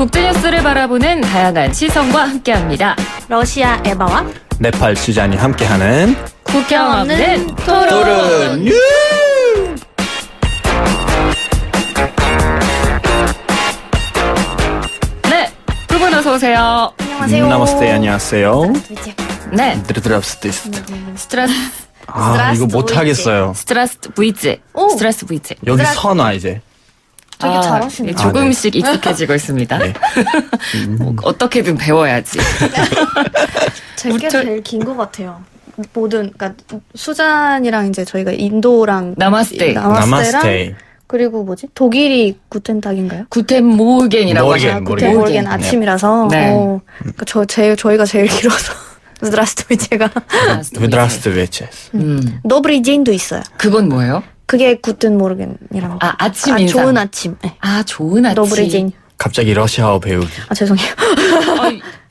국제뉴스를 바라보는 다양한 시선과 함께합니다. 러시아 에바와 네팔 수잔이 함께하는 국경 없는 토론. 토론 뉴. 네, 두 분 어서 오세요. 안녕하세요. 나마스테 안녕하세요. 네, 드르드랍스티스트. 스트라스 이거 못 하겠어요. 스트라스 브이즈. 오. 스트라스 브이즈. 여기 서놔 이제. 되게 잘하시네. 조금씩 익숙해지고 있습니다. 네. 어떻게든 배워야지. 제게 제일 긴 것 같아요. 그러니까 수잔이랑 이제 저희가 인도랑 나마스테. 나마스테. 그리고 뭐지? 독일이 구텐탁인가요? 구텐 모겐이라고 모르겐, 하죠. 구텐 모르겐 아침이라서. 네. 그러니까 저희가 제일 길어서. zdravstvuy제가. 드라스트베체스. добрый день 도 있어요. 그건 뭐예요? 그게 구텐 모르겐이라고. 아침 인사. 좋은 아침. 네. 좋은 아침. добрый день. 갑자기 러시아어 배우기. 죄송해요.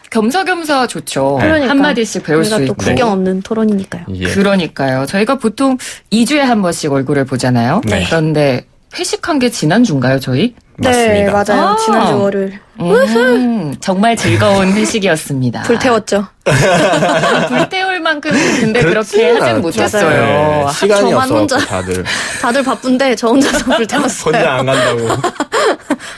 겸사겸사 좋죠. 네. 그러니까. 한마디씩 배울 수 우리가 또 있고. 국경 없는 토론이니까요. 예. 그러니까요. 저희가 보통 2주에 한 번씩 얼굴을 보잖아요. 네. 그런데 회식한 게 지난주인가요, 저희? 네, 맞습니다. 맞아요. 지난주 월요일. 정말 즐거운 회식이었습니다. 불태웠죠. 불태울 만큼 근데 그렇게 그렇지는 하진 않죠. 못했어요. 네, 시간이 저만 없어 혼자. 다들 바쁜데 저 혼자서 불태웠어요. 혼자 안 간다고.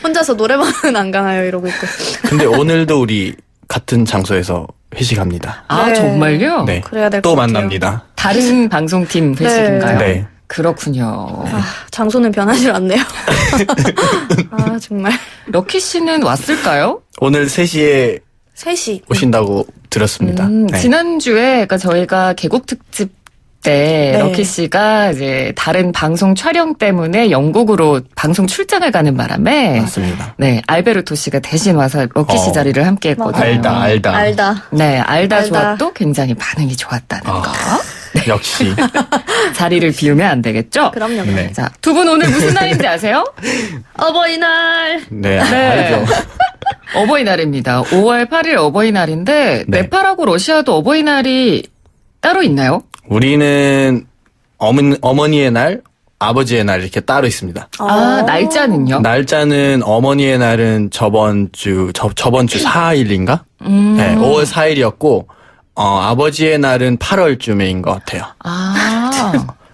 혼자서 노래방은 안 가나요? 이러고 있고. 근데 오늘도 우리 같은 장소에서 회식합니다. 아, 네. 정말요? 네. 그래야 될 또 것 같아요. 만납니다. 다른 방송팀 회식인가요? 네. 그렇군요. 장소는 변하지 않네요. 정말. 럭키 씨는 왔을까요? 오늘 3시에 3시. 오신다고 들었습니다. 네. 지난주에 그러니까 저희가 개국 특집 때 네. 럭키 씨가 이제 다른 방송 촬영 때문에 영국으로 방송 출장을 가는 바람에 맞습니다. 네, 알베르토 씨가 대신 와서 럭키 씨 자리를 함께 했거든요. 알다. 네, 알다 알다. 좋았도 굉장히 반응이 좋았다는 거. 역시. 자리를 비우면 안 되겠죠? 그럼요. 네. 자, 두 분 오늘 무슨 날인지 아세요? 어버이날. 네, 네. 알죠. 어버이날입니다. 5월 8일 어버이날인데 네. 네팔하고 러시아도 어버이날이 따로 있나요? 우리는 어머니의 날, 아버지의 날 이렇게 따로 있습니다. 날짜는요? 날짜는 어머니의 날은 저번 주 4일인가? 네, 5월 4일이었고, 아버지의 날은 8월쯤인 것 같아요.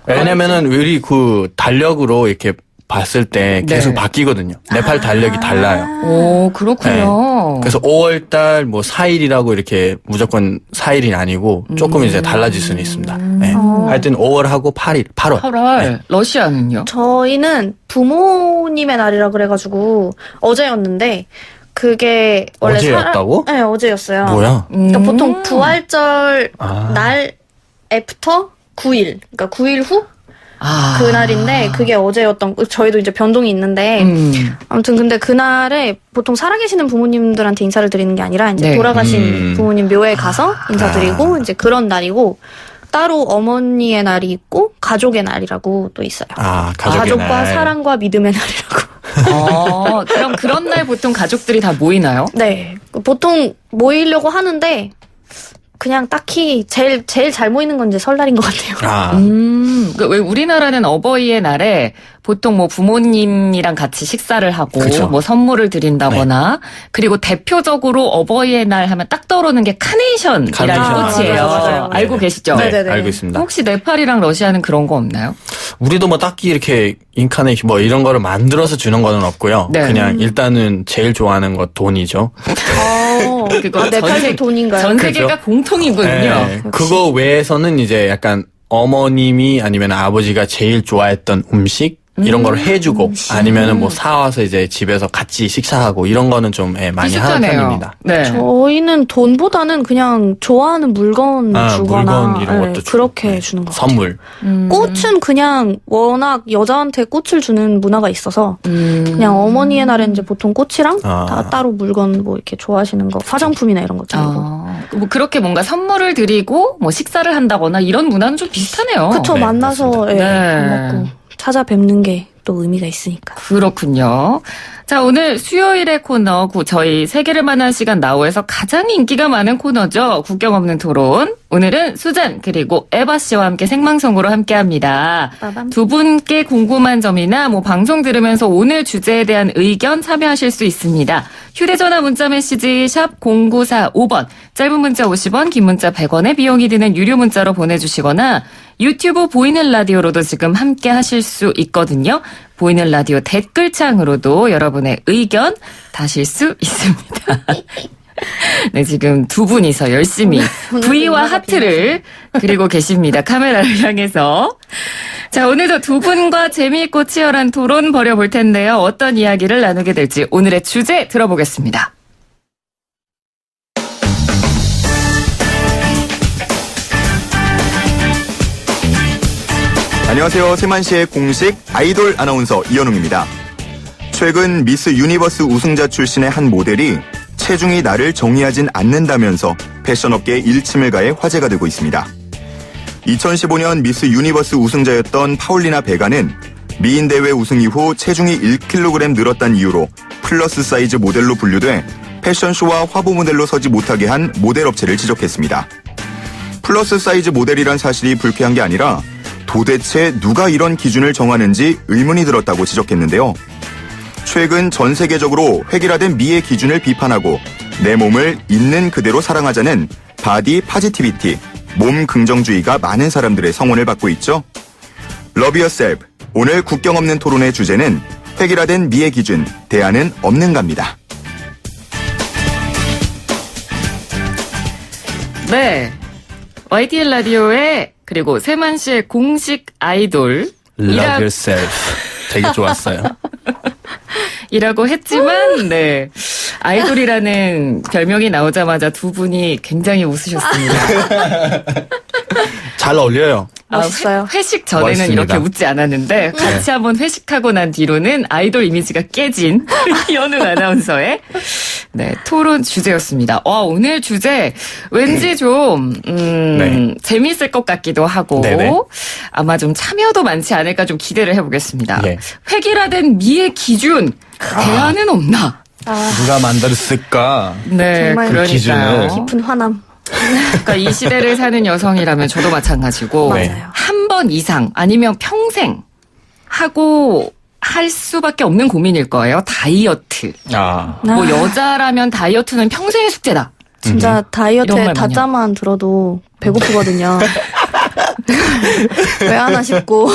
왜냐면은 우리 그 달력으로 이렇게 봤을 때 계속 네. 바뀌거든요. 네팔 달력이 달라요. 오, 그렇군요. 그래서 5월달 뭐 4일이라고 이렇게 무조건 4일이 아니고 조금 이제 달라질 수는 있습니다. 네. 하여튼 5월하고 8월. 8월. 러시아는요? 저희는 부모님의 날이라 그래가지고 어제였는데 그게 원래 어제였다고? 네, 어제였어요. 뭐야? 그러니까 보통 부활절 아. 날 애프터 9일. 그러니까 9일 후 그날인데 그게 어제였던 저희도 이제 변동이 있는데 아무튼 근데 그날에 보통 살아계시는 부모님들한테 인사를 드리는 게 아니라 이제 네. 돌아가신 부모님 묘에 가서 인사드리고 이제 그런 날이고 따로 어머니의 날이 있고 가족의 날이라고 또 있어요. 가족의 가족과 날. 사랑과 믿음의 날이라고. 그럼 그런 날 보통 가족들이 다 모이나요? 네. 보통 모이려고 하는데 그냥 딱히 제일 잘 모이는 건 이제 설날인 것 같아요. 그러니까 왜 우리나라는 어버이의 날에 보통 뭐 부모님이랑 같이 식사를 하고 그쵸. 뭐 선물을 드린다거나 그리고 대표적으로 어버이의 날 하면 딱 떠오르는 게 카네이션이라는 꽃이에요. 맞아요. 알고 계시죠? 네, 네네네. 알고 있습니다. 혹시 네팔이랑 러시아는 그런 거 없나요? 우리도 뭐 딱히 이렇게 인카네이션 뭐 이런 거를 만들어서 주는 거는 없고요. 네. 그냥 일단은 제일 좋아하는 거 돈이죠. 그거 네팔도 돈인가요? 전 세계가 공통이군요. 네. 그거 외에서는 이제 약간 어머님이 아니면 아버지가 제일 좋아했던 음식 이런 거를 해주고 아니면은 뭐 사와서 이제 집에서 같이 식사하고 이런 거는 좀 많이 하는 비슷하네요. 편입니다. 네. 저희는 돈보다는 그냥 좋아하는 물건 주거나 물건 이런 것도 주고. 그렇게 주는 것 같아요. 선물. 꽃은 그냥 워낙 여자한테 꽃을 주는 문화가 있어서 그냥 어머니의 날엔 이제 보통 꽃이랑 다 따로 물건 뭐 이렇게 좋아하시는 거 화장품이나 이런 거 드리고. 뭐 그렇게 뭔가 선물을 드리고 뭐 식사를 한다거나 이런 문화는 좀 비슷하네요. 그쵸 네, 만나서 맞습니다. 밥 먹고 찾아뵙는 게 또 의미가 있으니까. 그렇군요. 자, 오늘 수요일의 코너, 저희 세계를 만난 시간 나우에서 가장 인기가 많은 코너죠. 국경 없는 토론. 오늘은 수잔 그리고 에바 씨와 함께 생방송으로 함께합니다. 두 분께 궁금한 점이나 방송 들으면서 오늘 주제에 대한 의견 참여하실 수 있습니다. 휴대전화 문자 메시지 샵 0945번, 짧은 문자 50원, 긴 문자 100원의 비용이 드는 유료 문자로 보내주시거나 유튜브 보이는 라디오로도 지금 함께 하실 수 있거든요. 보이는 라디오 댓글창으로도 여러분의 의견 다실 수 있습니다. 네, 지금 두 분이서 열심히 V와 하트를 그리고 계십니다. 카메라를 향해서. 자, 오늘도 두 분과 재미있고 치열한 토론 벌여볼 텐데요. 어떤 이야기를 나누게 될지 오늘의 주제 들어보겠습니다. 안녕하세요. 세만시의 공식 아이돌 아나운서 이현웅입니다. 최근 미스 유니버스 우승자 출신의 한 모델이 체중이 나를 정의하진 않는다면서 패션업계에 일침을 가해 화제가 되고 있습니다. 2015년 미스 유니버스 우승자였던 파울리나 베가는 미인 대회 우승 이후 체중이 1kg 늘었다는 이유로 플러스 사이즈 모델로 분류돼 패션쇼와 화보 모델로 서지 못하게 한 모델 업체를 지적했습니다. 플러스 사이즈 모델이란 사실이 불쾌한 게 아니라 도대체 누가 이런 기준을 정하는지 의문이 들었다고 지적했는데요. 최근 전 세계적으로 획일화된 미의 기준을 비판하고 내 몸을 있는 그대로 사랑하자는 바디 파지티비티, 몸 긍정주의가 많은 사람들의 성원을 받고 있죠. Love yourself. 오늘 국경 없는 토론의 주제는 획일화된 미의 기준, 대안은 없는가입니다. 네. YTN 라디오의 그리고 세만시의 공식 아이돌 Love yourself. 되게 좋았어요. 이라고 했지만 네. 아이돌이라는 별명이 나오자마자 두 분이 굉장히 웃으셨습니다. 잘 어울려요. 멋있어요. 회식 전에는 멋있습니다. 이렇게 웃지 않았는데 같이 한번 회식하고 난 뒤로는 아이돌 이미지가 깨진 이현웅 아나운서의 네, 토론 주제였습니다. 오늘 주제 왠지 좀 네. 재미있을 것 같기도 하고 네네. 아마 좀 참여도 많지 않을까 좀 기대를 해보겠습니다. 예. 획일화된 미의 기준 대안은 없나? 누가 만들었을까? 네, 정말 그러니까요. 기준을. 깊은 화남. 그러니까 이 시대를 사는 여성이라면 저도 마찬가지고 네. 맞아요. 한 번 이상 아니면 평생 하고 할 수밖에 없는 고민일 거예요. 다이어트. 뭐 여자라면 다이어트는 평생의 숙제다. 진짜 이런 다이어트의 말 많이 다짜만 들어도 배고프거든요. 왜 하나 싶고.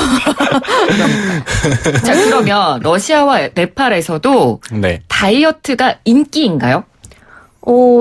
자, 그러면 러시아와 네팔에서도 네. 다이어트가 인기인가요?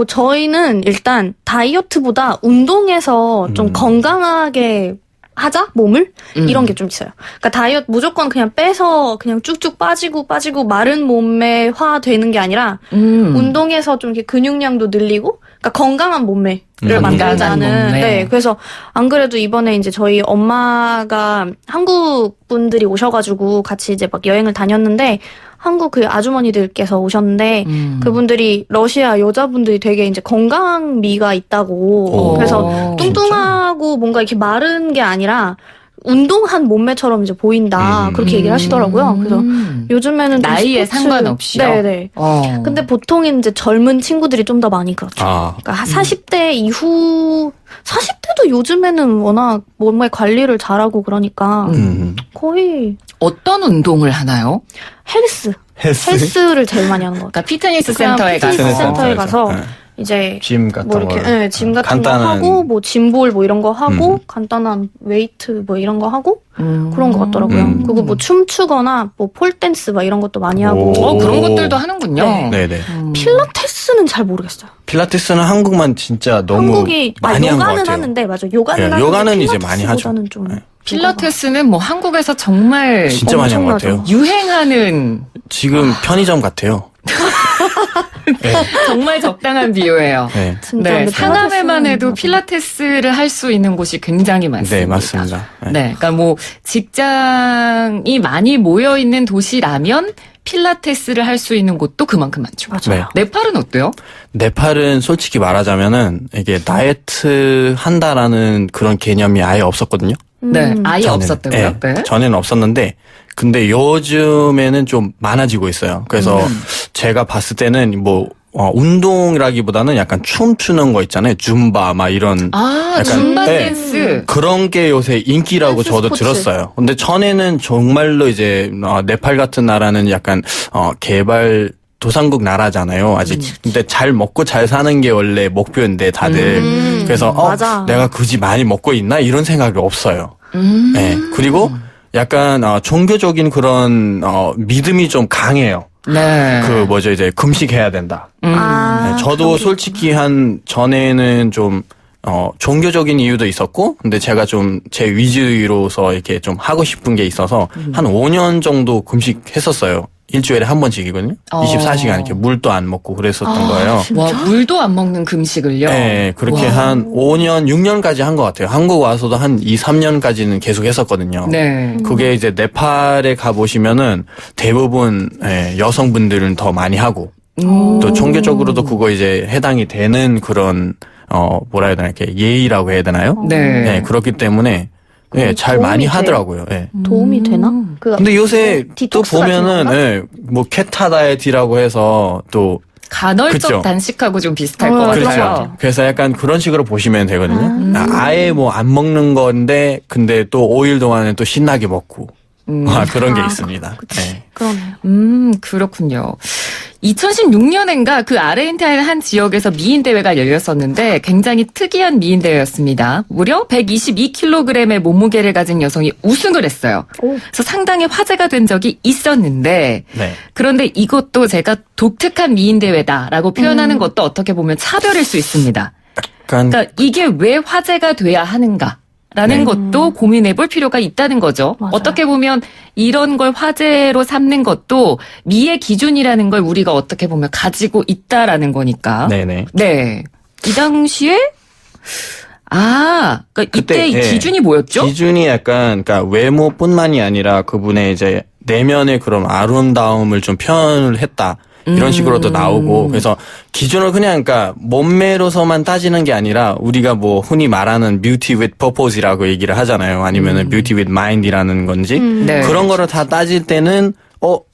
저희는 일단 다이어트보다 운동해서 좀 건강하게 하자 몸을 이런 게 좀 있어요. 그러니까 다이어트 무조건 그냥 빼서 그냥 쭉쭉 빠지고 마른 몸매화 되는 게 아니라 운동해서 좀 이렇게 근육량도 늘리고 그러니까 건강한 몸매를 만들자는. 몸매. 네, 그래서 안 그래도 이번에 이제 저희 엄마가 한국 분들이 오셔가지고 같이 이제 막 여행을 다녔는데. 한국 그 아주머니들께서 오셨는데 그분들이 러시아 여자분들이 되게 이제 건강미가 있다고 그래서 뚱뚱하고 뭔가 이렇게 마른 게 아니라 운동한 몸매처럼 이제 보인다 그렇게 얘기를 하시더라고요. 그래서 요즘에는 나이에 상관없이요. 네네. 근데 보통 이제 젊은 친구들이 좀 더 많이 그렇죠. 그러니까 40대 이후 40대도 요즘에는 워낙 몸매 관리를 잘하고 그러니까 거의 어떤 운동을 하나요? 헬스를 제일 많이 하는 것 같아요. 그러니까 피트니스 센터에 가서. 피트니스 센터에 가서 이제 짐 같은 뭐 이렇게 거. 짐 같은 간단한- 거 하고 뭐 짐볼 뭐 이런 거 하고 간단한 웨이트 뭐 이런 거 하고 그런 것 같더라고요. 그리고 뭐 춤추거나 뭐 폴댄스 막 이런 것도 많이 하고. 그런 것들도 하는군요. 네. 네네. 필라테스는 잘 모르겠어요. 필라테스는 한국만 진짜 너무 한국이 많이 한 것 요가는 같아요. 하는데 맞아. 요가는 네, 하는데 요가는 이제 많이 하죠. 필라테스보다는 좀 네. 필라테스는 뭐 한국에서 정말 진짜 많이 한 것 엄청나죠. 같아요. 유행하는 지금 편의점 같아요. 네. 정말 적당한 비유예요. 네. 진짜 네, 근데 상암에만 필라테스는 해도 맞아. 필라테스를 할 수 있는 곳이 굉장히 많습니다. 네, 맞습니다. 네. 네, 그러니까 뭐 직장이 많이 모여 있는 도시라면 필라테스를 할 수 있는 곳도 그만큼 많죠. 맞아요. 네팔은 어때요? 네팔은 솔직히 말하자면은 이게 다이어트 한다라는 그런 개념이 아예 없었거든요. 네, 아예 전에는. 없었다고요? 네, 네. 전에는 없었는데 근데 요즘에는 좀 많아지고 있어요. 그래서 제가 봤을 때는 뭐 운동이라기보다는 약간 춤추는 거 있잖아요. 줌바 막 이런 아, 약간, 줌바 네. 댄스. 그런 게 요새 인기라고 댄스 저도 스포츠. 들었어요. 근데 전에는 정말로 이제 네팔 같은 나라는 약간 개발 도상국 나라잖아요. 아직 근데 잘 먹고 잘 사는 게 원래 목표인데 다들 그래서 맞아. 내가 굳이 많이 먹고 있나 이런 생각이 없어요. 네. 그리고 약간 종교적인 그런 믿음이 좀 강해요. 네. 그 뭐죠 이제 금식해야 된다. 아, 네, 저도 솔직히 한 전에는 좀 종교적인 이유도 있었고, 근데 제가 좀 제 위주로서 이렇게 좀 하고 싶은 게 있어서 한 5년 정도 금식했었어요. 일주일에 한 번씩이거든요. 24시간 이렇게 물도 안 먹고 그랬었던 거예요. 와, 물도 안 먹는 금식을요? 네, 그렇게 와. 한 5년, 6년까지 한 것 같아요. 한국 와서도 한 2, 3년까지는 계속 했었거든요. 네. 그게 이제 네팔에 가보시면은 대부분 여성분들은 더 많이 하고, 또 종교적으로도 그거 이제 해당이 되는 그런, 뭐라 해야 되나, 이렇게 예의라고 해야 되나요? 네. 네, 그렇기 때문에, 네, 잘 도움이 많이 돼요? 하더라고요. 네. 도움이 되나? 그 근데 요새 또 디톡스 같은 보면은, 건가? 예, 뭐, 케타 다이어트라고 해서 또, 간헐적 그쵸. 단식하고 좀 비슷할 것 그런 것 같아요. 같아요. 그래서 약간 그런 식으로 보시면 되거든요. 아예 뭐 안 먹는 건데, 근데 또 5일 동안은 또 신나게 먹고, 그런 게 있습니다. 네. 그러네요. 그렇군요. 2016년엔가 그 아르헨티나의 한 지역에서 미인 대회가 열렸었는데 굉장히 특이한 미인 대회였습니다. 무려 122kg의 몸무게를 가진 여성이 우승을 했어요. 오. 그래서 상당히 화제가 된 적이 있었는데 네. 그런데 이것도 제가 독특한 미인 대회다라고 표현하는 것도 어떻게 보면 차별일 수 있습니다. 약간, 그러니까 이게 왜 화제가 돼야 하는가? 라는 네. 것도 고민해 볼 필요가 있다는 거죠. 맞아요. 어떻게 보면 이런 걸 화제로 삼는 것도 미의 기준이라는 걸 우리가 어떻게 보면 가지고 있다라는 거니까. 네네. 네. 이 당시에 그러니까 이때 그때, 이 예. 기준이 뭐였죠? 기준이 약간, 그러니까 외모뿐만이 아니라 그분의 이제 내면의 그런 아름다움을 좀 표현을 했다. 이런 식으로도 나오고, 그래서 기준을 그냥, 그러니까 몸매로서만 따지는 게 아니라 우리가 뭐 흔히 말하는 beauty with purpose이라고 얘기를 하잖아요. 아니면은 beauty with mind이라는 건지. 네. 그런 거를 다 따질 때는,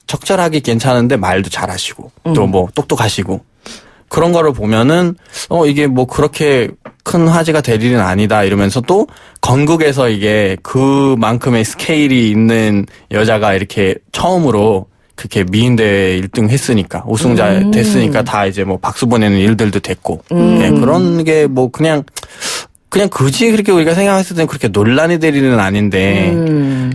적절하게 괜찮은데 말도 잘하시고, 또 뭐 똑똑하시고. 그런 거를 보면은, 이게 뭐 그렇게 큰 화제가 될 일은 아니다 이러면서 또 건국에서 이게 그만큼의 스케일이 있는 여자가 이렇게 처음으로 그렇게 미인대회 1등 했으니까, 우승자 됐으니까 다 이제 뭐 박수 보내는 일들도 됐고, 예, 그런 게 뭐 그냥 굳이 그렇게 우리가 생각했을 때는 그렇게 논란이 될 일은 아닌데,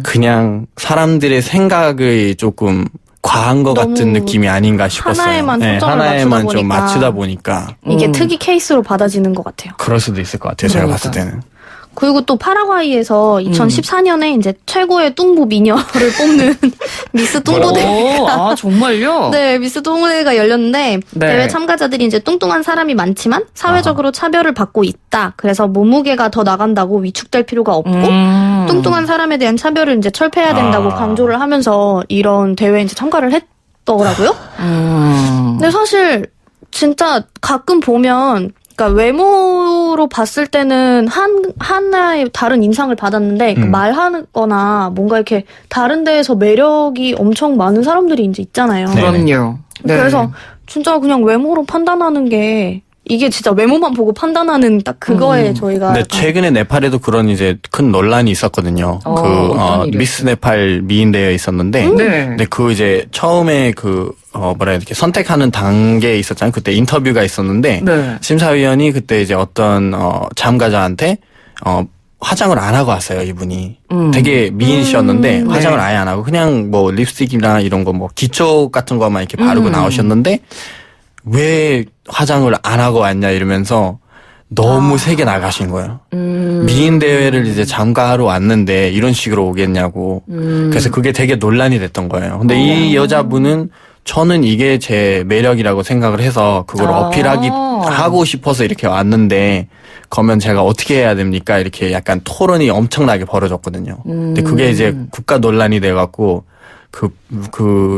그냥 사람들의 생각이 조금 과한 것 너무 같은 느낌이 아닌가 싶었어요. 하나에만 초점을 하나에만 맞추다 좀 보니까. 맞추다 보니까. 이게 특이 케이스로 받아지는 것 같아요. 그럴 수도 있을 것 같아요. 제가 봤을 때는. 그리고 또 파라과이에서 2014년에 이제 최고의 뚱보 미녀를 뽑는 미스 뚱보대. 오, 정말요? 네, 미스 뚱보대가 열렸는데 네. 대회 참가자들이 이제 뚱뚱한 사람이 많지만 사회적으로 차별을 받고 있다. 그래서 몸무게가 더 나간다고 위축될 필요가 없고 뚱뚱한 사람에 대한 차별을 이제 철폐해야 된다고 강조를 하면서 이런 대회에 이제 참가를 했더라고요. 근데 사실 진짜 가끔 보면 그러니까 외모로 봤을 때는 하나의 다른 인상을 받았는데 말하거나 뭔가 이렇게 다른 데에서 매력이 엄청 많은 사람들이 이제 있잖아요. 네. 그럼요. 네. 그래서 진짜 그냥 외모로 판단하는 게 이게 진짜 외모만 보고 판단하는 딱 그거에 저희가 근데 최근에 네팔에도 그런 이제 큰 논란이 있었거든요. 어떤 일이었어요? 미스 네팔 미인 대회 있었는데, 네. 근데 그 이제 처음에 이렇게 선택하는 단계에 있었잖아요. 그때 인터뷰가 있었는데, 네. 심사위원이 그때 이제 어떤, 참가자한테, 화장을 안 하고 왔어요, 이분이. 되게 미인이셨는데, 화장을 아예 안 하고, 그냥 뭐 립스틱이나 이런 거 뭐 기초 같은 거만 이렇게 바르고 나오셨는데, 왜 화장을 안 하고 왔냐 이러면서 너무 세게 나가신 거예요. 미인 대회를 이제 참가하러 왔는데 이런 식으로 오겠냐고. 그래서 그게 되게 논란이 됐던 거예요. 근데 이 여자분은 저는 이게 제 매력이라고 생각을 해서 그걸 하고 싶어서 이렇게 왔는데 그러면 제가 어떻게 해야 됩니까? 이렇게 약간 토론이 엄청나게 벌어졌거든요. 근데 그게 이제 국가 논란이 돼갖고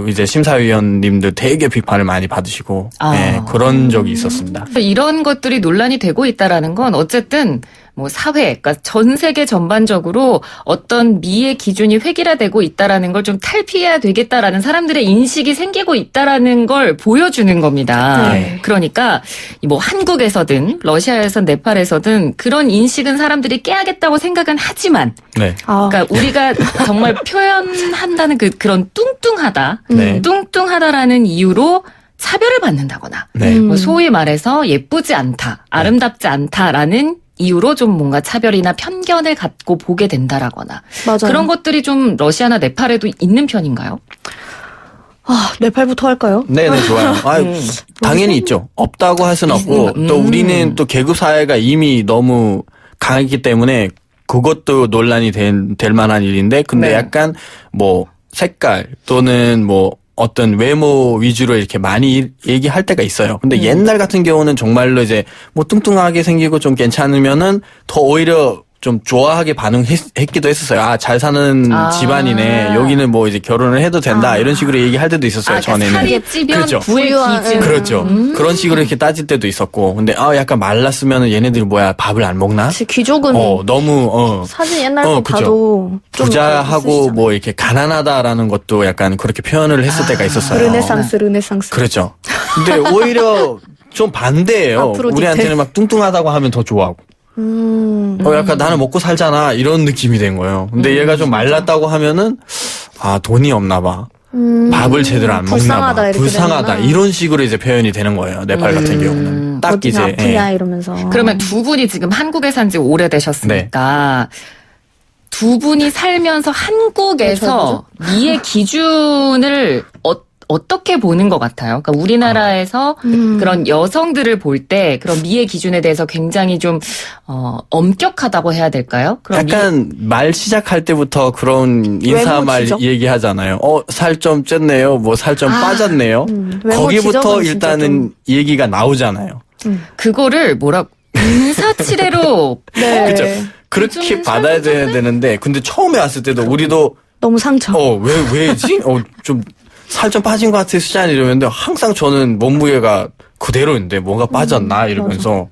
이제 심사위원님들 되게 비판을 많이 받으시고, 네, 그런 적이 있었습니다. 이런 것들이 논란이 되고 있다라는 건 어쨌든 뭐 사회, 그러니까 전 세계 전반적으로 어떤 미의 기준이 획일화되고 있다라는 걸 좀 탈피해야 되겠다라는 사람들의 인식이 생기고 있다라는 걸 보여주는 겁니다. 네. 그러니까 뭐 한국에서든 러시아에선 네팔에서든 그런 인식은 사람들이 깨야겠다고 생각은 하지만 네. 그러니까 우리가 정말 표현한다는 그런 뚱뚱하다, 네. 뚱뚱하다라는 이유로 차별을 받는다거나, 네. 뭐 소위 말해서 예쁘지 않다, 아름답지 않다라는 이유로 좀 뭔가 차별이나 편견을 갖고 보게 된다라거나 맞아요. 그런 것들이 좀 러시아나 네팔에도 있는 편인가요? 네팔부터 할까요? 네네, 좋아요. 당연히 있죠. 없다고 할 수는 없고, 또 우리는 또 계급 사회가 이미 너무 강했기 때문에 그것도 논란이 될 만한 일인데, 근데 네. 약간 뭐 색깔 또는 뭐 어떤 외모 위주로 이렇게 많이 얘기할 때가 있어요. 근데 옛날 같은 경우는 정말로 이제 뭐 뚱뚱하게 생기고 좀 괜찮으면은 더 오히려 좀 좋아하게 반응했기도 했었어요. 잘 사는 집안이네. 여기는 뭐 이제 결혼을 해도 된다. 이런 식으로 얘기할 때도 있었어요. 전에는. 살이 찌면 그렇죠. 부의 기준. 그렇죠. 그런 식으로 이렇게 따질 때도 있었고. 근데 약간 말랐으면은 얘네들이 뭐야 밥을 안 먹나? 귀족은 너무 사진 옛날 거 그죠. 봐도 좀 부자하고 있으시잖아요. 뭐 이렇게 가난하다라는 것도 약간 그렇게 표현을 했을 때가 있었어요. 르네상스. 그렇죠. 근데 오히려 좀 반대예요. 아프로디테. 우리한테는 막 뚱뚱하다고 하면 더 좋아하고. 약간 나는 먹고 살잖아 이런 느낌이 된 거예요. 근데 얘가 좀 말랐다고 하면은 돈이 없나 봐. 밥을 제대로 안 먹나 불쌍하다, 봐. 이렇게 불쌍하다 되는구나. 이런 식으로 이제 표현이 되는 거예요. 네팔 같은 경우는 딱 어디가 이제 아프냐 이러면서. 그러면 두 분이 지금 한국에 산 지 오래되셨으니까 두 분이 살면서 한국에서 미의 기준을 어떻게 보는 것 같아요? 그러니까 우리나라에서 그런 여성들을 볼 때 그런 미의 기준에 대해서 굉장히 좀 엄격하다고 해야 될까요? 그런 약간 말 시작할 때부터 그런 인사말 지적? 얘기하잖아요. 살 좀 쪘네요. 뭐 살 좀 빠졌네요. 외모 거기부터 지적은 진짜 일단은 얘기가 나오잖아요. 그거를 인사치레로 네. 그렇죠. 그렇게 요즘 받아야 되는데 근데 처음에 왔을 때도 우리도 너무 상처. 왜지? 좀 살 좀 빠진 것 같아 수잔 이러는데 항상 저는 몸무게가 그대로인데 뭔가 빠졌나 이러면서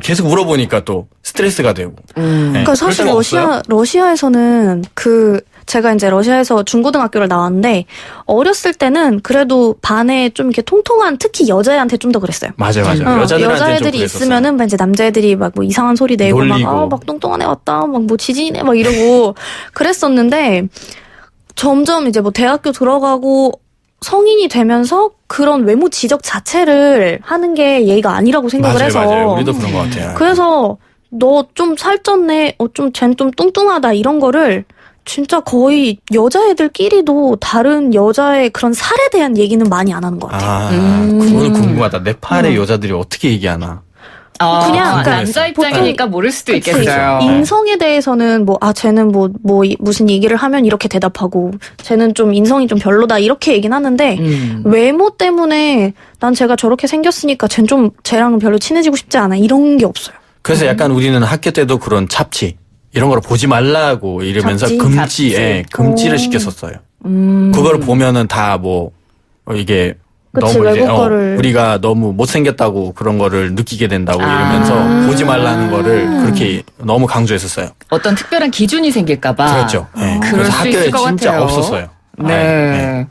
계속 물어보니까 또 스트레스가 되고. 네, 그러니까 사실 그럴 때가 없어요? 러시아에서는 제가 이제 러시아에서 중고등학교를 나왔는데 어렸을 때는 그래도 반에 좀 이렇게 통통한 특히 여자애한테 좀 더 그랬어요. 맞아요. 여자들한테 좀 여자애들이 그랬었어요. 있으면은 이제 남자애들이 막 뭐 이상한 소리 내고 놀리고. 막 뚱뚱한 애 왔다, 막 뭐 지진이네 막 이러고 그랬었는데 점점 이제 뭐 대학교 들어가고 성인이 되면서 그런 외모 지적 자체를 하는 게 예의가 아니라고 생각을 해서 맞아요. 우리도 그런 것 같아요. 그래서 너 좀 살쪘네, 쟨 좀 뚱뚱하다 이런 거를 진짜 거의 여자애들끼리도 다른 여자의 그런 살에 대한 얘기는 많이 안 하는 것 같아요. 그거는 궁금하다. 네팔의 여자들이 어떻게 얘기하나. 그냥 그러니까 남자 입장이니까 모를 수도 있겠어요. 인성에 대해서는 쟤는 무슨 얘기를 하면 이렇게 대답하고 쟤는 좀 인성이 좀 별로다 이렇게 얘기는 하는데 외모 때문에 난 쟤가 저렇게 생겼으니까 쟤랑은 별로 친해지고 싶지 않아 이런 게 없어요. 그래서 약간 우리는 학교 때도 그런 잡지 이런 걸 보지 말라고 이러면서 잡지? 금지를 시켰었어요. 그걸 보면은 다 이게 그치, 너무 이제 외국 거를. 우리가 너무 못생겼다고 그런 거를 느끼게 된다고 이러면서 보지 말라는 거를 그렇게 너무 강조했었어요. 어떤 특별한 기준이 생길까봐. 그렇죠. 네. 그럴 그래서 수 학교에 있을 것 진짜 같아요. 없었어요. 네.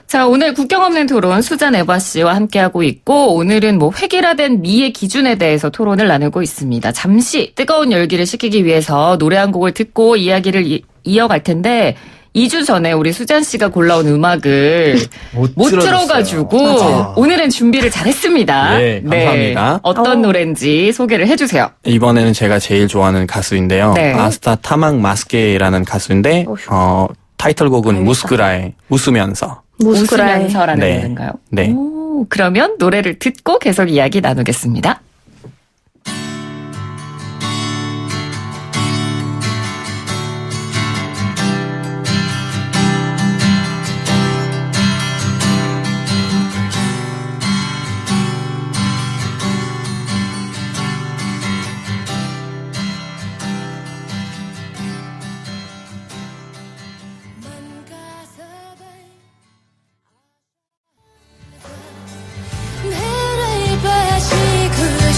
자, 오늘 국경 없는 토론 수잔 에바 씨와 함께하고 있고 오늘은 획일화된 미의 기준에 대해서 토론을 나누고 있습니다. 잠시 뜨거운 열기를 식히기 위해서 노래 한 곡을 듣고 이야기를 이어갈 텐데 2주 전에 우리 수잔 씨가 골라온 음악을 못 들어가지고 맞아요. 오늘은 준비를 잘했습니다. 네, 감사합니다. 어떤 노래인지 소개를 해주세요. 이번에는 제가 제일 좋아하는 가수인데요. 네. 아스타 타막 마스케라는 가수인데 타이틀곡은 무스크라의 웃으면서. 웃으면서라는 네. 노래인가요? 네. 오, 그러면 노래를 듣고 계속 이야기 나누겠습니다. 내를 봐시 그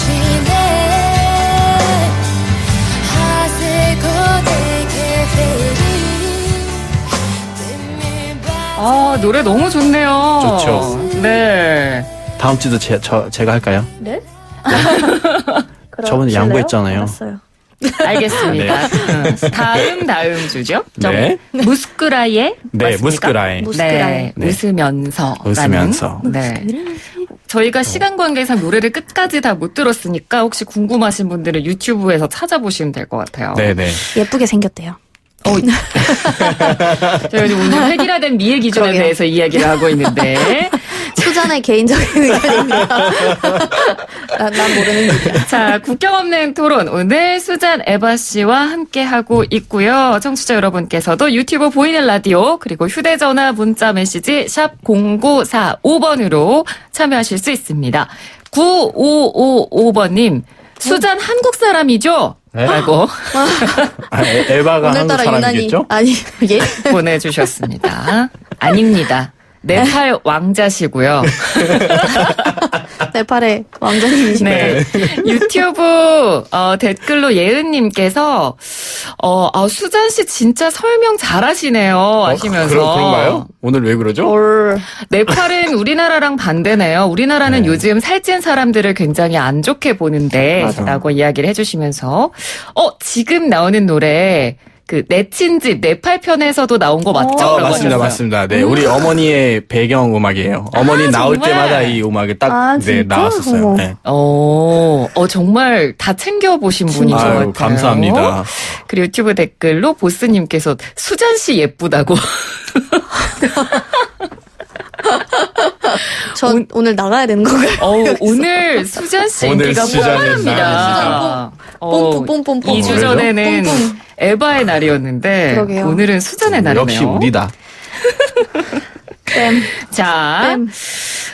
아, 노래 너무 좋네요. 좋죠. 네. 다음 주도 제가 할까요? 네? 저번에 양보했잖아요. 알았어요. 알겠습니다. 다음 주죠? 네. 무스크라예? 네, 맞습니까? 무스크라에. 무스크라에. 네, 웃으면서. 웃으면서. 네. 저희가 시간 관계상 노래를 끝까지 다 못 들었으니까 혹시 궁금하신 분들은 유튜브에서 찾아보시면 될 것 같아요. 네네. 예쁘게 생겼대요. 저희 오늘 획일화된 미의 기준에 그러게요. 대해서 이야기를 하고 있는데. 수잔의 개인적인 의견입니다. 난 모르는 일이야. 자, 국경 없는 토론. 오늘 수잔 에바 씨와 함께하고 있고요. 청취자 여러분께서도 유튜브 보이는 라디오, 그리고 휴대전화 문자 메시지 샵 0945번으로 참여하실 수 있습니다. 9555번님, 수잔 한국 사람이죠? 네? 라고 에바가 한국 오늘따라 유난히 사람이겠죠? 아니 예? 보내주셨습니다. 아닙니다. 네팔 왕자시고요. 네팔의 왕자님이십니다. 네. 유튜브 댓글로 예은님께서 수잔 씨 진짜 설명 잘하시네요 하시면서 그런가요? 오늘 왜 그러죠? 네팔은 우리나라랑 반대네요. 우리나라는 네. 요즘 살찐 사람들을 굉장히 안 좋게 보는데 맞아. 라고 이야기를 해주시면서 지금 나오는 노래 그 내 친집 네팔 편에서도 나온 거 맞죠? 라고 맞습니다, 하셨어요. 맞습니다. 네, 우리 어머니의 배경 음악이에요. 어머니 나올 정말? 때마다 이 음악이 딱 진짜? 나왔었어요. 어머. 네. 정말 다 챙겨보신 분인 것 같아요. 아유, 감사합니다. 그리고 유튜브 댓글로 보스님께서 수잔 씨 예쁘다고. 저 오늘 나가야 되는 건가요? 오늘 수잔 씨 오늘 인기가 수잔의 폭발합니다. 뽐뿌뽐뿌. 2주 전에는 뽐뿌. 에바의 날이었는데 그러게요. 오늘은 수잔의 날이네요. 역시 우리다. 뺨. 자,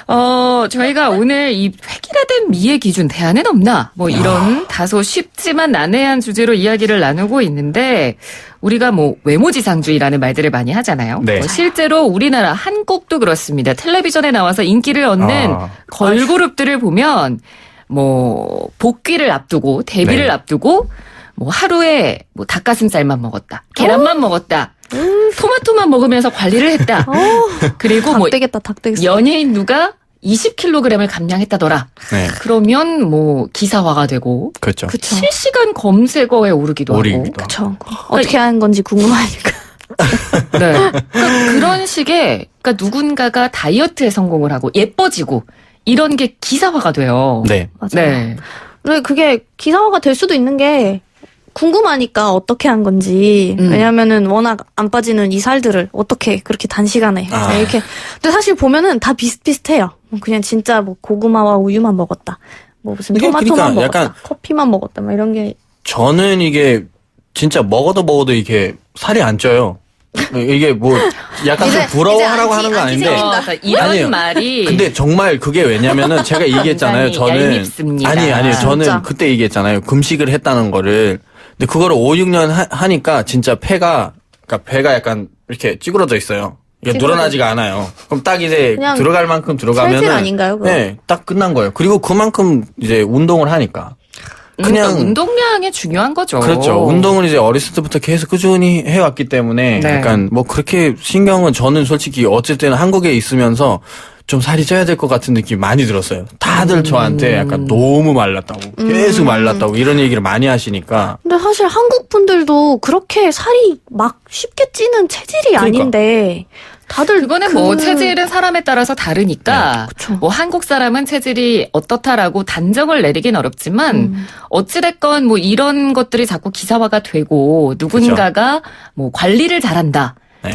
뺨. 저희가 오늘 이 획일화된 미의 기준 대안은 없나? 뭐 이런 다소 쉽지만 난해한 주제로 이야기를 나누고 있는데 우리가 뭐 외모지상주의라는 말들을 많이 하잖아요. 네. 실제로 우리나라 한국도 그렇습니다. 텔레비전에 나와서 인기를 얻는 아. 걸그룹들을 보면 뭐 복귀를 앞두고 데뷔를 네. 앞두고 뭐 하루에 뭐 닭가슴살만 먹었다. 계란만 먹었다. 토마토만 먹으면서 관리를 했다. 그리고 뭐 닭되겠다, 닭되겠어. 연예인 누가 20kg을 감량했다더라. 네, 그러면 뭐 기사화가 되고 그렇죠. 그쵸. 실시간 검색어에 오르기도 하고. 그쵸. 어떻게 하는 건지 궁금하니까. 네. 그러니까 그런 식의 그러니까 누군가가 다이어트에 성공을 하고 예뻐지고 이런 게 기사화가 돼요. 네. 맞아요. 네. 근데 그게 기사화가 될 수도 있는 게 궁금하니까 어떻게 한 건지. 왜냐면은 워낙 안 빠지는 이 살들을 어떻게 그렇게 단시간에 아. 이렇게. 근데 사실 보면은 다 비슷비슷해요. 그냥 진짜 뭐 고구마와 우유만 먹었다. 뭐 무슨 이게 토마토만 그러니까 먹었다. 약간- 커피만 먹었다. 막 이런 게. 저는 이게 진짜 먹어도 이게 살이 안 쪄요. 이게 뭐 약간 좀 이제 부러워하라고 안티- 하는 건 안티 아닌데. 생긴다. 그러니까 이런 아니에요. 말이 근데 정말 그게 왜냐면은 제가 얘기했잖아요. 굉장히 저는 얄밉습니다. 아니에요. 저는 진짜. 그때 얘기했잖아요. 금식을 했다는 거를. 근데 그거를 5, 6년 하니까 진짜 그러니까 배가 약간 이렇게 찌그러져 있어요. 이게 찌그러져. 늘어나지가 않아요. 그럼 딱 이제 그냥 들어갈 만큼 들어가면은 살질 아닌가요, 그거? 네, 딱 끝난 거예요. 그리고 그만큼 이제 운동을 하니까. 그러니까 그냥 운동량이 중요한 거죠. 그렇죠. 운동을 이제 어렸을 때부터 계속 꾸준히 해왔기 때문에 네. 약간 뭐 그렇게 신경은 저는 솔직히 어쨌든 때는 한국에 있으면서 좀 살이 쪄야 될 것 같은 느낌이 많이 들었어요. 다들 저한테 약간 너무 말랐다고 계속 말랐다고 이런 얘기를 많이 하시니까 근데 사실 한국 분들도 그렇게 살이 막 쉽게 찌는 체질이 그러니까. 아닌데 다들 그거는 뭐 체질은 사람에 따라서 다르니까 그쵸. 뭐 한국 사람은 체질이 어떻다라고 단정을 내리긴 어렵지만 어찌됐건 뭐 이런 것들이 자꾸 기사화가 되고 누군가가 뭐 관리를 잘한다. 네.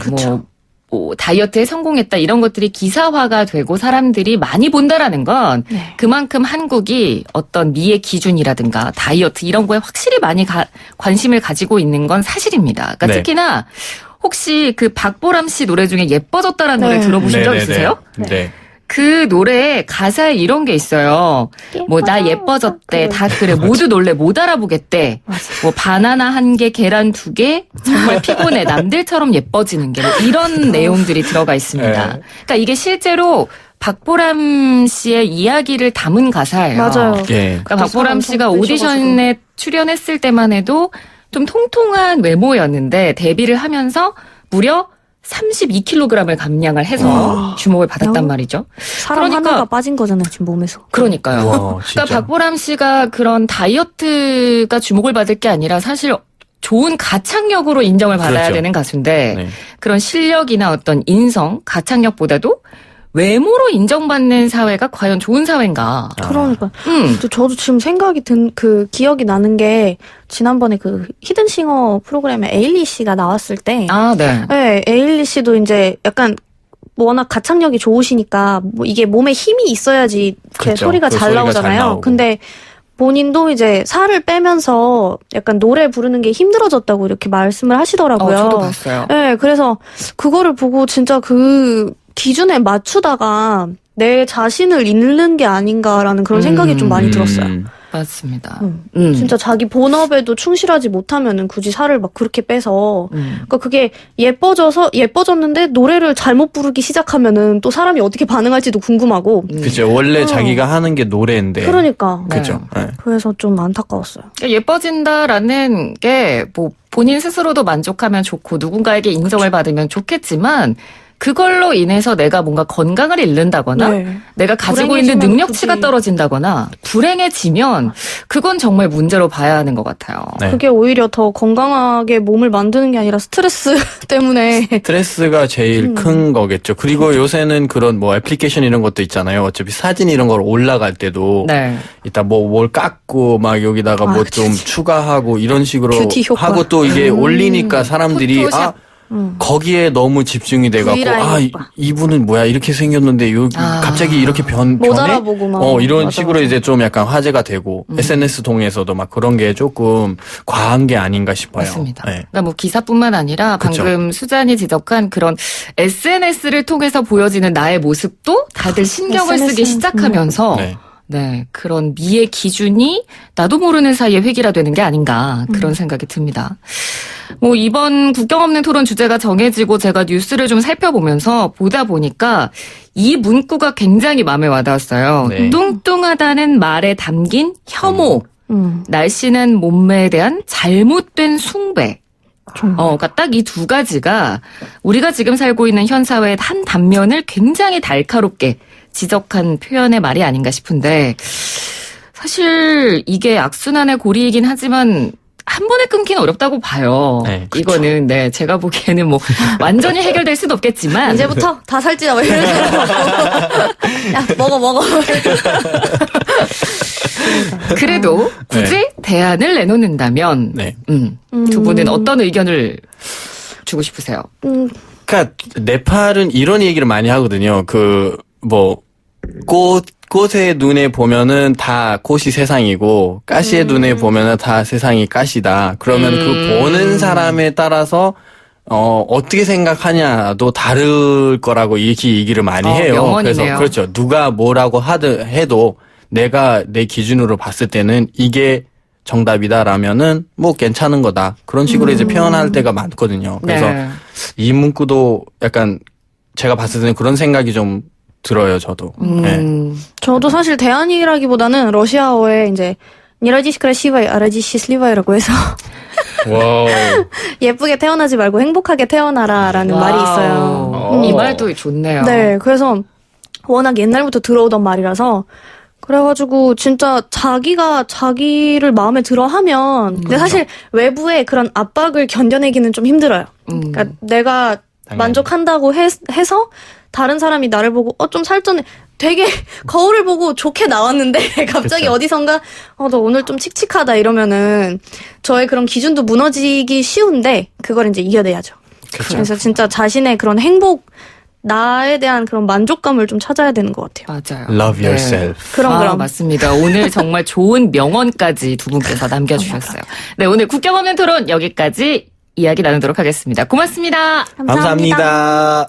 뭐 다이어트에 성공했다 이런 것들이 기사화가 되고 사람들이 많이 본다라는 건 네. 그만큼 한국이 어떤 미의 기준이라든가 다이어트 이런 거에 확실히 많이 관심을 가지고 있는 건 사실입니다. 그러니까 네. 특히나 혹시 그 박보람 씨 노래 중에 예뻐졌다라는 네. 노래 들어보신 적 네네네. 있으세요? 네. 그 노래 가사에 이런 게 있어요. 뭐 나 예뻐졌대. 다 그래. 모두 놀래. 못 알아보겠대. 뭐 바나나 1개, 계란 2개. 정말 피곤해. 남들처럼 예뻐지는 게. 뭐 이런 내용들이 들어가 있습니다. 네. 그러니까 이게 실제로 박보람 씨의 이야기를 담은 가사예요. 맞아요. 예. 그러니까 박보람 씨가 엄청 오디션에 출연했을 때만 해도 좀 통통한 외모였는데 데뷔를 하면서 무려 32kg을 감량을 해서 주목을 받았단 말이죠. 사람 하나가 빠진 거잖아요, 지금 몸에서. 그러니까요. 와, 진짜. 그러니까 박보람 씨가 그런 다이어트가 주목을 받을 게 아니라 사실 좋은 가창력으로 인정을 받아야 그렇죠. 되는 가수인데 네. 그런 실력이나 어떤 인성, 가창력보다도 외모로 인정받는 사회가 과연 좋은 사회인가? 그러니까. 저도 지금 기억이 나는 게, 지난번에 히든싱어 프로그램에 에일리 씨가 나왔을 때. 아, 네. 네, 에일리 씨도 이제 약간, 워낙 가창력이 좋으시니까, 이게 몸에 힘이 있어야지, 그렇죠. 소리가 잘 소리가 나오잖아요. 잘 나오고. 근데, 본인도 이제 살을 빼면서 약간 노래 부르는 게 힘들어졌다고 이렇게 말씀을 하시더라고요. 저도 봤어요. 네, 그래서 그거를 보고 진짜 기준에 맞추다가 내 자신을 잃는 게 아닌가라는 그런 생각이 좀 많이 들었어요. 맞습니다. 진짜 자기 본업에도 충실하지 못하면은 굳이 살을 막 그렇게 빼서 그러니까 그게 예뻐졌는데 노래를 잘못 부르기 시작하면은 또 사람이 어떻게 반응할지도 궁금하고. 그죠. 원래 자기가 하는 게 노래인데. 그러니까. 그죠. 네. 그래서 좀 안타까웠어요. 예뻐진다라는 게 뭐 본인 스스로도 만족하면 좋고 누군가에게 인정을 받으면 좋겠지만 그걸로 인해서 내가 뭔가 건강을 잃는다거나 네. 내가 가지고 있는 불행해지면 능력치가 굳이. 떨어진다거나 불행해지면 그건 정말 문제로 봐야 하는 것 같아요. 네. 그게 오히려 더 건강하게 몸을 만드는 게 아니라 스트레스 때문에. 스트레스가 제일 큰 거겠죠. 그리고 요새는 그런 뭐 애플리케이션 이런 것도 있잖아요. 어차피 사진 이런 걸 올라갈 때도 네. 이따 뭘 깎고 막 여기다가 뭐 좀 추가하고 이런 식으로 뷰티 효과. 하고 또 이게 올리니까 사람들이 포토샵. 거기에 너무 집중이 돼갖고 V라인 효과. 이분은 뭐야 이렇게 생겼는데 갑자기 이렇게 못 변해? 알아보고 막. 이런 맞아, 식으로 맞아. 이제 좀 약간 화제가 되고 SNS 통해서도 막 그런 게 조금 과한 게 아닌가 싶어요. 맞습니다. 네. 그러니까 뭐 기사뿐만 아니라 그쵸. 방금 수잔이 지적한 그런 SNS를 통해서 보여지는 나의 모습도 다들 신경을 쓰기 SNS. 시작하면서 네. 네, 그런 미의 기준이 나도 모르는 사이에 획일화되는 게 아닌가 그런 생각이 듭니다. 뭐 이번 국경 없는 토론 주제가 정해지고 제가 뉴스를 좀 살펴보면서 보다 보니까 이 문구가 굉장히 마음에 와닿았어요. 네. 뚱뚱하다는 말에 담긴 혐오, 날씬한 몸매에 대한 잘못된 숭배. 그러니까 딱 이 두 가지가 우리가 지금 살고 있는 현 사회의 한 단면을 굉장히 날카롭게 지적한 표현의 말이 아닌가 싶은데 사실 이게 악순환의 고리이긴 하지만 한 번에 끊기는 어렵다고 봐요. 네, 그렇죠. 이거는 네 제가 보기에는 뭐 완전히 해결될 수는 없겠지만 이제부터 다 살찌자 막 이런 사람 야 먹어 그래도 굳이 대안을 내놓는다면 네. 두 분은 어떤 의견을 주고 싶으세요? 그러니까 네팔은 이런 얘기를 많이 하거든요. 꽃의 눈에 보면은 다 꽃이 세상이고 가시의 눈에 보면은 다 세상이 가시다. 그러면 그 보는 사람에 따라서 어떻게 생각하냐도 다를 거라고 이렇게 얘기를 많이 해요. 명언이네요. 그래서 그렇죠. 누가 뭐라고 해도 내가 내 기준으로 봤을 때는 이게 정답이다라면은 뭐 괜찮은 거다. 그런 식으로 이제 표현할 때가 많거든요. 그래서 네. 이 문구도 약간 제가 봤을 때는 그런 생각이 좀 들어요, 저도. 네. 저도 사실 대안이라기보다는 러시아어에 이제 니라지시 크라시바이 아라지시 슬리바이라고 해서 와우. 예쁘게 태어나지 말고 행복하게 태어나라라는 말이 있어요. 이 말도 좋네요. 네, 그래서 워낙 옛날부터 들어오던 말이라서 그래가지고 진짜 자기가 자기를 마음에 들어하면 근데 사실 외부의 그런 압박을 견뎌내기는 좀 힘들어요. 그러니까 내가 당연히. 만족한다고 해서 다른 사람이 나를 보고 좀 살쪄네. 되게 거울을 보고 좋게 나왔는데 갑자기 그쵸. 어디선가 너 오늘 좀 칙칙하다 이러면은 저의 그런 기준도 무너지기 쉬운데 그걸 이제 이겨내야죠. 그쵸. 그래서 진짜 자신의 그런 행복 나에 대한 그런 만족감을 좀 찾아야 되는 것 같아요. 맞아요. Love 네. yourself. 그럼. 맞습니다. 오늘 정말 좋은 명언까지 두 분께서 남겨주셨어요. 네, 오늘 국경 없는 토론 여기까지 이야기 나누도록 하겠습니다. 고맙습니다. 감사합니다.